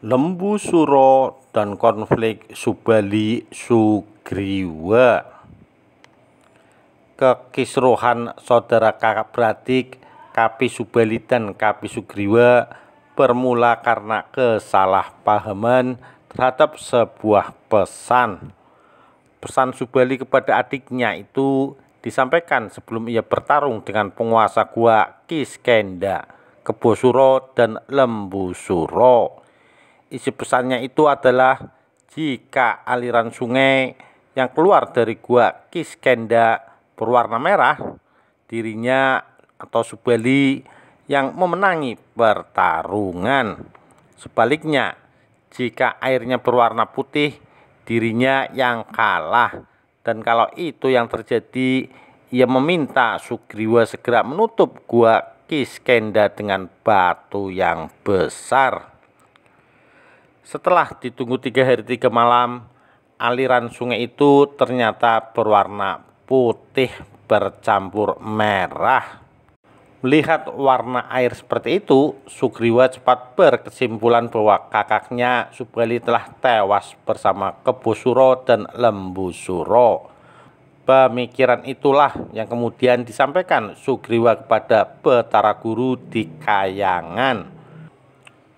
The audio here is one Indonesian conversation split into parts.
Lembu Suro dan konflik Subali-Sugriwa. Kekisruhan saudara kakak beradik Kapi Subali dan Kapi Sugriwa bermula karena kesalahpahaman terhadap sebuah pesan. Pesan Subali kepada adiknya itu disampaikan sebelum ia bertarung dengan penguasa gua Kiskenda, Kebo Suro, dan Lembu Suro. Isi pesannya itu adalah jika aliran sungai yang keluar dari gua Kiskenda berwarna merah, dirinya atau Subali yang memenangi pertarungan. Sebaliknya, jika airnya berwarna putih, dirinya yang kalah. Dan kalau itu yang terjadi, ia meminta Sugriwa segera menutup gua Kiskenda dengan batu yang besar. Setelah ditunggu 3 hari 3 malam, aliran sungai itu ternyata berwarna putih bercampur merah. Melihat warna air seperti itu, Sugriwa cepat berkesimpulan bahwa kakaknya Subali telah tewas bersama Kebo Suro dan Lembu Suro. Pemikiran itulah yang kemudian disampaikan Sugriwa kepada Betara Guru di Kayangan.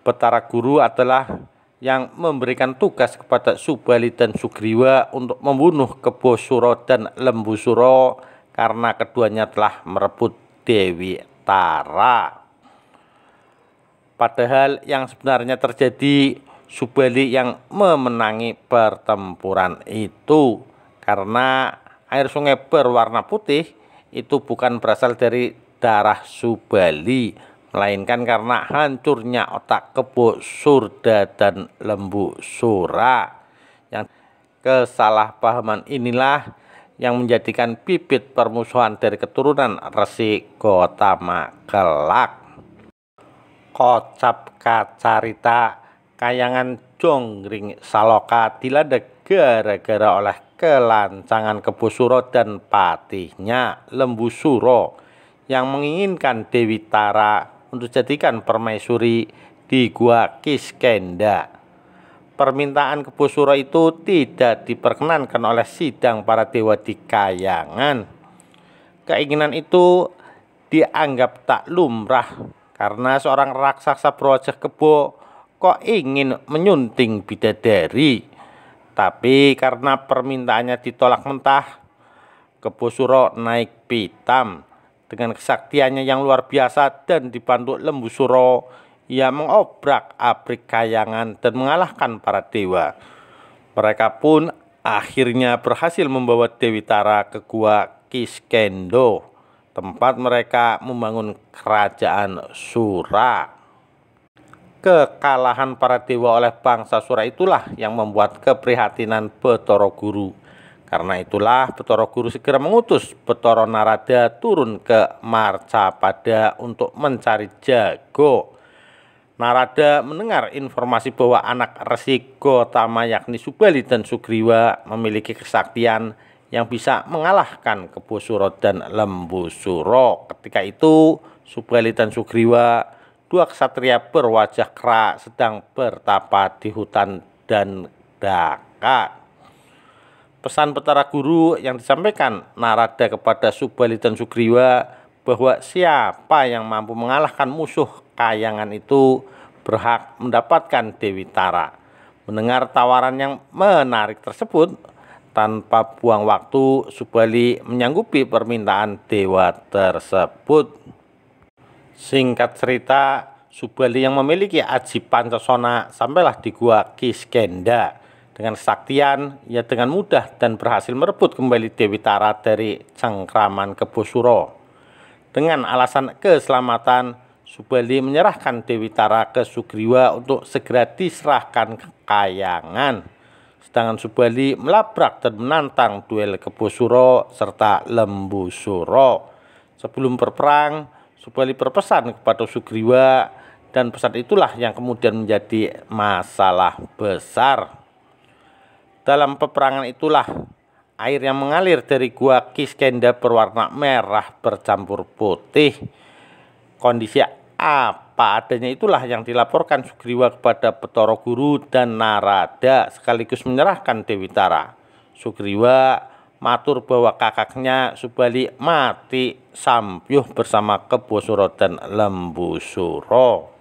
Betara Guru adalah yang memberikan tugas kepada Subali dan Sugriwa untuk membunuh Kebo Suro dan Lembu Suro karena keduanya telah merebut Dewi Tara. Padahal yang sebenarnya terjadi, Subali yang memenangi pertempuran itu, karena air sungai berwarna putih itu bukan berasal dari darah Subali, melainkan karena hancurnya otak Kebo Surda dan Lembu Sura. Yang kesalahpahaman inilah yang menjadikan bibit permusuhan dari keturunan Resi Gotama kelak. Kocap kacarita Kayangan Jonggring Saloka dilanda gara-gara oleh kelancangan Kebo Suro dan patihnya Lembu Suro yang menginginkan Dewi Tara untuk jadikan permaisuri di gua Kiskenda. Permintaan Kebo Suro itu tidak diperkenankan oleh sidang para dewa di Kayangan. Keinginan itu dianggap tak lumrah karena seorang raksasa berwajah kebo kok ingin menyunting bidadari. Tapi karena permintaannya ditolak mentah, Kebo Suro naik pitam. Dengan kesaktiannya yang luar biasa dan dibantu Lembu Suro, ia mengobrak-abrik Kayangan dan mengalahkan para dewa. Mereka pun akhirnya berhasil membawa Dewi Tara ke gua Kiskendo, tempat mereka membangun kerajaan Sura. Kekalahan para dewa oleh bangsa Sura itulah yang membuat keprihatinan Betara Guru. Karena itulah Betara Guru segera mengutus Betara Narada turun ke Marcapada untuk mencari jago. Narada mendengar informasi bahwa anak Resi Gotama yakni Subali dan Sugriwa memiliki kesaktian yang bisa mengalahkan Kebo Suro dan Lembu Suro. Ketika itu Subali dan Sugriwa, dua ksatria berwajah kera, sedang bertapa di hutan Dandaka. Pesan Betara Guru yang disampaikan Narada kepada Subali dan Sugriwa bahwa siapa yang mampu mengalahkan musuh Kayangan itu berhak mendapatkan Dewi Tara. Mendengar tawaran yang menarik tersebut, tanpa buang waktu Subali menyanggupi permintaan dewa tersebut. Singkat cerita, Subali yang memiliki aji pancasona sampailah di gua Kiskenda. Dengan kesaktian, ia dengan mudah dan berhasil merebut kembali Dewi Tara dari cengkraman Kebo Suro. Dengan alasan keselamatan, Subali menyerahkan Dewi Tara ke Sugriwa untuk segera diserahkan ke Kayangan. Sedangkan Subali melabrak dan menantang duel Kebo Suro serta Lembu Suro. Sebelum berperang, Subali berpesan kepada Sugriwa, dan pesan itulah yang kemudian menjadi masalah besar. Dalam peperangan itulah air yang mengalir dari gua Kiskenda berwarna merah bercampur putih. Kondisi Apa adanya itulah yang dilaporkan Sugriwa kepada Bathara Guru dan Narada sekaligus menyerahkan Dewi Tara. Sugriwa matur bahwa kakaknya Subali mati sambyuh bersama Kebosura dan Lembusura.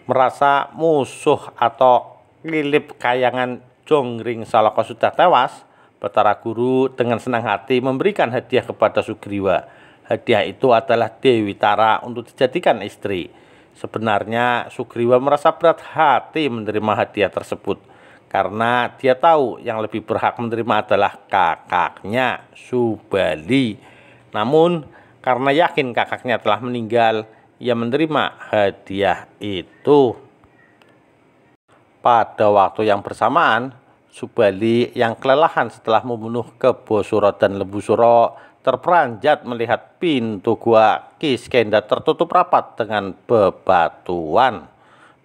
Merasa musuh atau Lilip Kayangan Jonggring Saloka sudah tewas, Bathara Guru dengan senang hati memberikan hadiah kepada Sugriwa. Hadiah itu adalah Dewi Tara untuk dijadikan istri. Sebenarnya Sugriwa merasa berat hati menerima hadiah tersebut, karena dia tahu yang lebih berhak menerima adalah kakaknya Subali. Namun karena yakin kakaknya telah meninggal, ia menerima hadiah itu. Pada waktu yang bersamaan, Subali yang kelelahan setelah membunuh Kebosura dan Lembusura terperanjat melihat pintu gua Kiskendha tertutup rapat dengan bebatuan.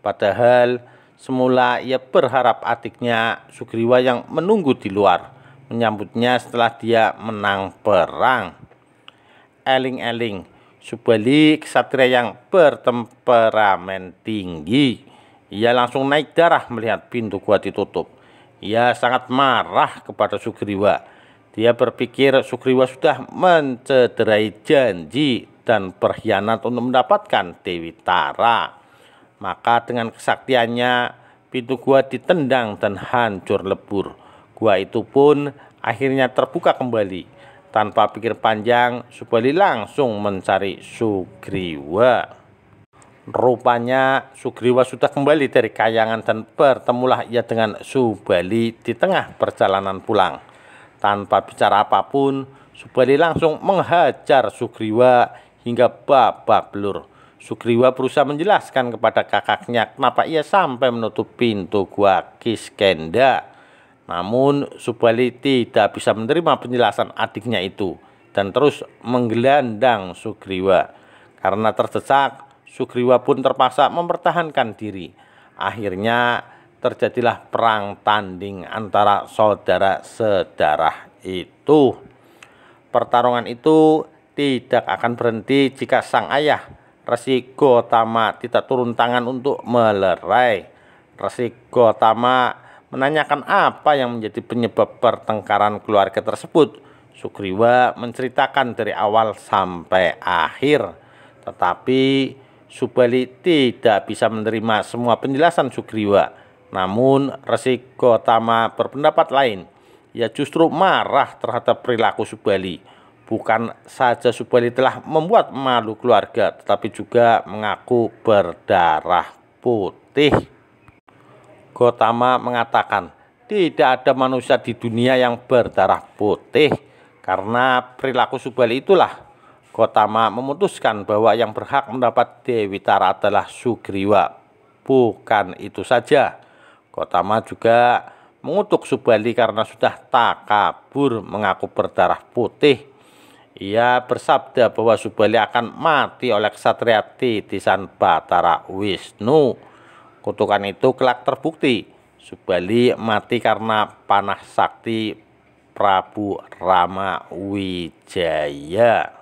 Padahal semula ia berharap adiknya Sugriwa yang menunggu di luar menyambutnya setelah dia menang perang. Eling-eling, Subali ksatria yang bertemperamen tinggi. Ia langsung naik darah melihat pintu gua ditutup. Ia sangat marah kepada Sugriwa. Dia berpikir Sugriwa sudah mencederai janji dan berkhianat untuk mendapatkan Dewi Tara. Maka dengan kesaktiannya pintu gua ditendang dan hancur lebur. Gua itu pun akhirnya terbuka kembali. Tanpa pikir panjang, Subali langsung mencari Sugriwa. Rupanya Sugriwa sudah kembali dari kayangan dan bertemulah ia dengan Subali di tengah perjalanan pulang. Tanpa bicara apapun, Subali langsung menghajar Sugriwa hingga babak belur. Sugriwa berusaha menjelaskan kepada kakaknya kenapa ia sampai menutup pintu gua Kiskendha. Namun Subali tidak bisa menerima penjelasan adiknya itu dan terus menggelandang Sugriwa. Karena terdesak, Sugriwa pun terpaksa mempertahankan diri. Akhirnya terjadilah perang tanding antara saudara sedarah itu. Pertarungan itu tidak akan berhenti jika sang ayah Resi Gotama tidak turun tangan untuk melerai. Resi Gotama menanyakan apa yang menjadi penyebab pertengkaran keluarga tersebut. Sugriwa menceritakan dari awal sampai akhir, tetapi Subali tidak bisa menerima semua penjelasan Sugriwa. Namun Resi Gotama berpendapat lain. Ia justru marah terhadap perilaku Subali. Bukan saja Subali telah membuat malu keluarga, tetapi juga mengaku berdarah putih. Gotama mengatakan, tidak ada manusia di dunia yang berdarah putih. Karena perilaku Subali itulah Gotama memutuskan bahwa yang berhak mendapat Dewi Tara adalah Sugriwa. Bukan itu saja, Gotama juga mengutuk Subali karena sudah takabur mengaku berdarah putih. Ia bersabda bahwa Subali akan mati oleh ksatria titisan Bathara Wisnu. Kutukan itu kelak terbukti. Subali mati karena panah sakti Prabu Rama Wijaya.